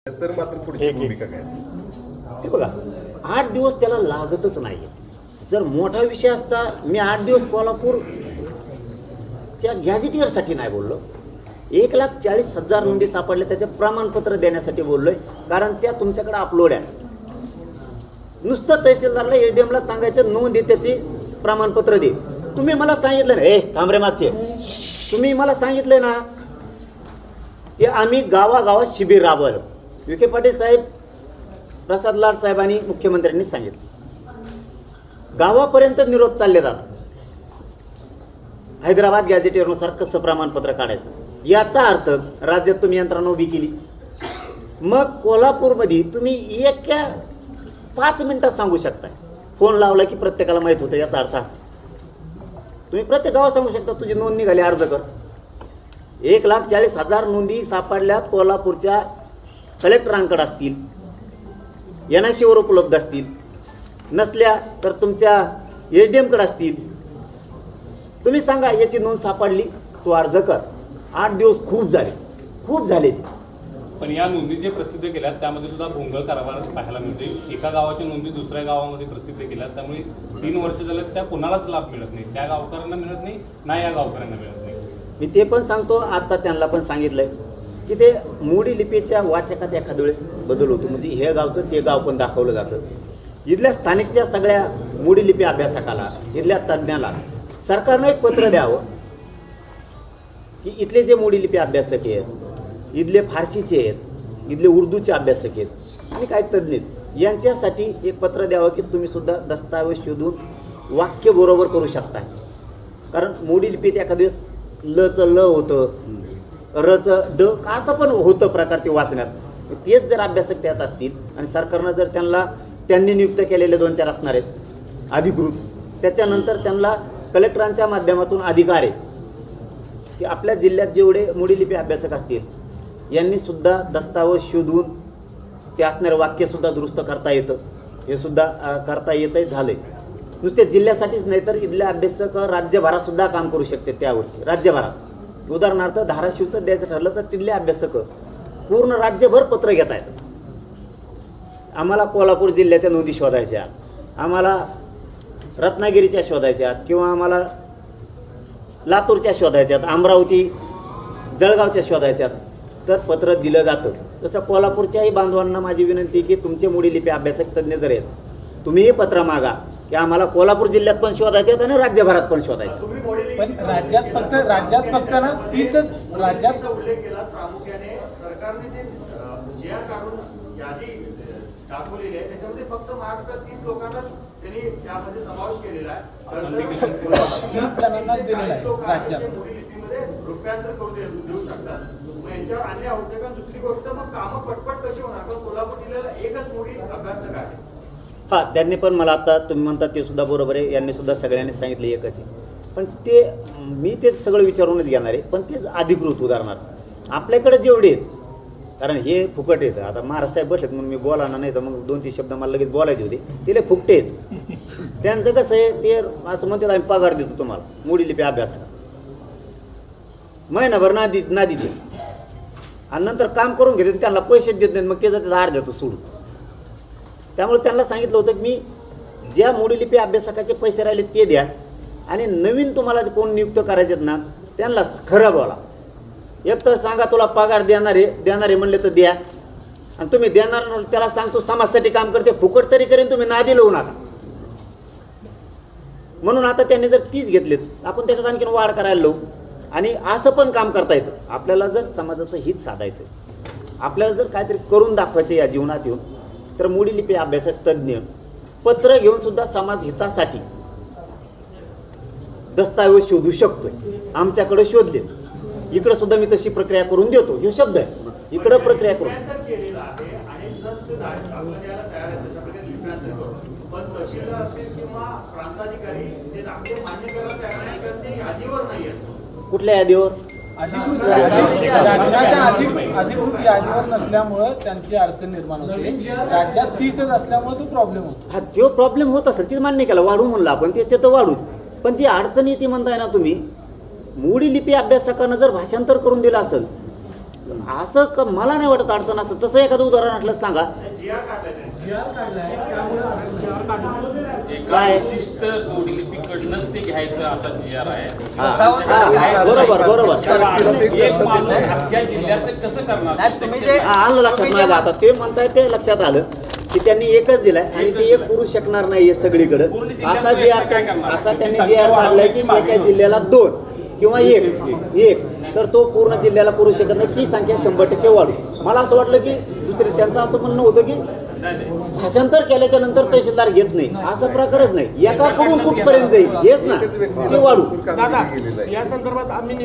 तर मात्र पुढची भूमिका काय असेल? हे बघा, 8 दिवस त्याला लागतच नाही. जर मोठा विषय असता, मी 8 दिवस कोल्हापूरच्या गॅझेटियरसाठी नाही बोललो, 1,40,000 नोंदी सापडल्या त्याचे प्रमाणपत्र देण्यासाठी बोललोय. कारण त्या तुमच्याकडे अपलोड आहे. नुसतं तहसीलदारला एडीएमला सांगायचं नोंद त्याचे प्रमाणपत्र दे. तुम्ही मला सांगितलं ना, थांबरे मागचे, तुम्ही मला सांगितलं ना की आम्ही गावागावात शिबिर राबवलं. विखे पाटील साहेब, प्रसाद लाड साहेबांनी, मुख्यमंत्र्यांनी सांगितलं गावापर्यंत निरोप चालले जातात. हैदराबाद गॅझेटियरनुसार कसं प्रमाणपत्र काढायचं याचा अर्थ राज्यात तुम्ही यंत्रणा उभी केली. मग कोल्हापूरमध्ये तुम्ही 5 मिनिटात सांगू शकता. फोन लावला की प्रत्येकाला माहीत होतं. याचा अर्थ असा, तुम्ही प्रत्येक गावात सांगू शकता तुझी नोंद निघाली, अर्ज कर. 1,40,000 नोंदी सापडल्यात कोल्हापूरच्या कलेक्टरांकडे असतील, एनआयसीवर उपलब्ध असतील, नसल्या तर तुमच्या एडीएमकडे असतील. तुम्ही सांगा याची नोंद सापडली, तू अर्ज कर. 8 दिवस खूप झाले. पण या नोंदी जे प्रसिद्ध केल्यात त्यामध्ये सुद्धा भोंगळ कारभार पाहायला मिळते. एका गावाच्या नोंदी दुसऱ्या गावामध्ये प्रसिद्ध केल्यात, त्यामुळे 3 वर्ष झाले त्या कुणालाच लाभ मिळत नाही. त्या गावकऱ्यांना मिळत नाही ना या गावकऱ्यांना मिळत नाही. मी ते पण सांगतो, आता त्यांना पण सांगितलंय की ते मोडी लिपीच्या वाचकात एखाद्या वेळेस बदल होतो. म्हणजे हे गावचं ते गाव पण दाखवलं जातं. इथल्या स्थानिकच्या सगळ्या मोडी लिपी अभ्यासकाला, इथल्या तज्ज्ञाला सरकारनं एक पत्र द्यावं की इथले जे मोडी लिपी अभ्यासक आहेत, इथले फारसीचे आहेत, इथले उर्दूचे अभ्यासक आहेत आणि काही तज्ज्ञ आहेत, यांच्यासाठी एक पत्र द्यावं की तुम्ही सुद्धा दस्तावेज शोधून वाक्य बरोबर करू शकताय. कारण मोडी लिपीत एखाद्या वेळेस लचं ल होतं, रचं ड असं पण होतं प्रकार ते वाचण्यात. तेच जर अभ्यासक त्यात असतील आणि सरकारनं जर त्यांनी नियुक्त केलेले 2-4 असणार आहेत अधिकृत, त्याच्यानंतर त्यांना कलेक्टरांच्या माध्यमातून अधिकार आहे की आपल्या जिल्ह्यात जेवढे मोडी लिपी अभ्यासक असतील यांनी सुद्धा दस्तावेज शोधून ते असणारे वाक्यसुद्धा दुरुस्त करता येतं. हे सुद्धा करता येतंय, झालंय. नुसते जिल्ह्यासाठीच नाही तर इथले अभ्यासक राज्यभरात सुद्धा काम करू शकते. त्यावरती राज्यभरात उदाहरणार्थ धाराशिवचं द्यायचं ठरलं तर तिथले अभ्यासक पूर्ण राज्यभर पत्र घेत आहेत. आम्हाला कोल्हापूर जिल्ह्याच्या नोंदी शोधायच्या, आम्हाला रत्नागिरीच्या शोधायच्यात, किंवा आम्हाला लातूरच्या शोधायच्यात, अमरावती जळगावच्या शोधायच्यात, तर पत्र दिलं जातं. तसं कोल्हापूरच्याही बांधवांना माझी विनंती की तुमचे मोडी लिपी अभ्यासक तज्ज्ञ जर आहेत, तुम्हीही पत्र मागा की आम्हाला कोल्हापूर जिल्ह्यात पण शोधायचे आहेत आणि राज्यभरात पण शोधायचे. पण राज्यात फक्त ना 30च राज्यात उल्लेख केला. प्रामुख्याने सरकारने जे जिया काढून यादी दाखवलेली आहे त्याच्यामध्ये फक्त महाराष्ट्रात 30 लोकांना त्यांनी त्यामध्ये समावेश केलेला आहे. 30 जणांनाच दिलेला आहे राज्यात. लिपीमध्ये रूपांतर करून देऊ शकतात. मग यांच्यावर अन्याय होते का? दुसरी गोष्ट, मग कामं पटपट कशी होणार? कारण कोल्हापूर जिल्ह्याला एकच मोडी अभ्यासक आहे. हां, त्यांनी पण मला आता तुम्ही म्हणता ते सुद्धा बरोबर आहे. यांनी सुद्धा सगळ्यांनी सांगितलं एकच आहे. पण ते मी ते सगळं विचारूनच घेणार आहे. पण तेच अधिकृत उदाहरणार्थ आपल्याकडे जेवढे आहेत, कारण हे फुकट आहेत. आता महाराज साहेब बसलेत म्हणून मी बोलाना, नाही तर मग 2-3 शब्द मला लगेच बोलायचे होते. ते लय फुकटे आहेत. त्यांचं कसं आहे, ते असं म्हणतात आम्ही पगार देतो तुम्हाला मोडी लिपी अभ्यासाला, महिनाभर ना देते आणि नंतर काम करून घेते, त्यांना पैसे देत नाहीत. मग त्याचा त्याचा अर्ध्यात सोडून. त्यामुळे त्यांना सांगितलं होतं की मी ज्या मोडी लिपी अभ्यासकाचे पैसे राहिले ते द्या आणि नवीन तुम्हाला कोण नियुक्त करायचे आहेत ना त्यांना खरं बोला. एक तर सांगा तुला पगार देणारे म्हणले तर द्या, आणि तुम्ही देणार नसाल त्याला सांगतो समाजासाठी काम करते, फुकट तरी करेन, तुम्ही नादी लावू नका. म्हणून आता त्यांनी जर 30 घेतलेत, आपण त्याच्यात आणखीन वाढ करायला लावू. आणि असं पण काम करता येतं. आपल्याला जर समाजाचं हित साधायचं, आपल्याला जर काहीतरी करून दाखवायचं या जीवनात येऊन, तर मोडी लिपी अभ्यासक तज्ज्ञ पत्र घेऊन सुद्धा समाज हितासाठी दस्तावेज शोधू शकतोय. आमच्याकडे शोधले, इकडं सुद्धा मी तशी प्रक्रिया करून देतो. हे शब्द आहे, इकडं प्रक्रिया करून. कुठल्या यादीवर? अधिकृत यादीवर नसल्यामुळे त्यांची अडचण निर्माण होते. राज्यात 30च असल्यामुळे तो प्रॉब्लेम होतो. हा, तो प्रॉब्लेम होत असेल ते मान्य केला, वाढू म्हणलं आपण, ते तर वाढूच. पण जी अडचण येते म्हणताय ना तुम्ही, मोडी लिपी अभ्यासकानं जर भाषांतर करून दिलं असेल असं मला नाही वाटत अडचण असं. तसं एखादं उदाहरण असलं सांगा. GR काढलाय त्यांनी. एका काय? विशिष्ट मोडीलिपीकडनंच ते घ्यायचं असा GR आहे. हा, हा, बरोबर. एक माणूस अख्ख्या जिल्ह्याचं कसं करणार? तुम्ही जे आलं लक्षात माझ्या आता ते म्हणताय ते लक्षात आलं की त्यांनी एकच दिलाय आणि ते एक पुरू शकणार नाहीये सगळीकडे. पूर्ण जिल्ह्यात असा तो जी एकटा आर काय करणार? असा त्यांनी त्याची जी आर संख्या काढलाय की वाढवण्याची एका जिल्ह्याला 2 किंवा एक तर तो पूर्ण जिल्ह्याला पुरू शकत नाही. ती संख्या 100% वाढू. मला असं वाटलं की दुसरे त्यांचं असं म्हणणं होतं की भाषांतर केल्याच्या नंतर तहसीलदार घेत नाही. असं प्रकारच नाही. एकाकडून कुठपर्यंत जाईल हेच ना एकच व्यक्ती ते वाढू. भरपूर कामगिरी केलेलं आहे. या संदर्भात आम्ही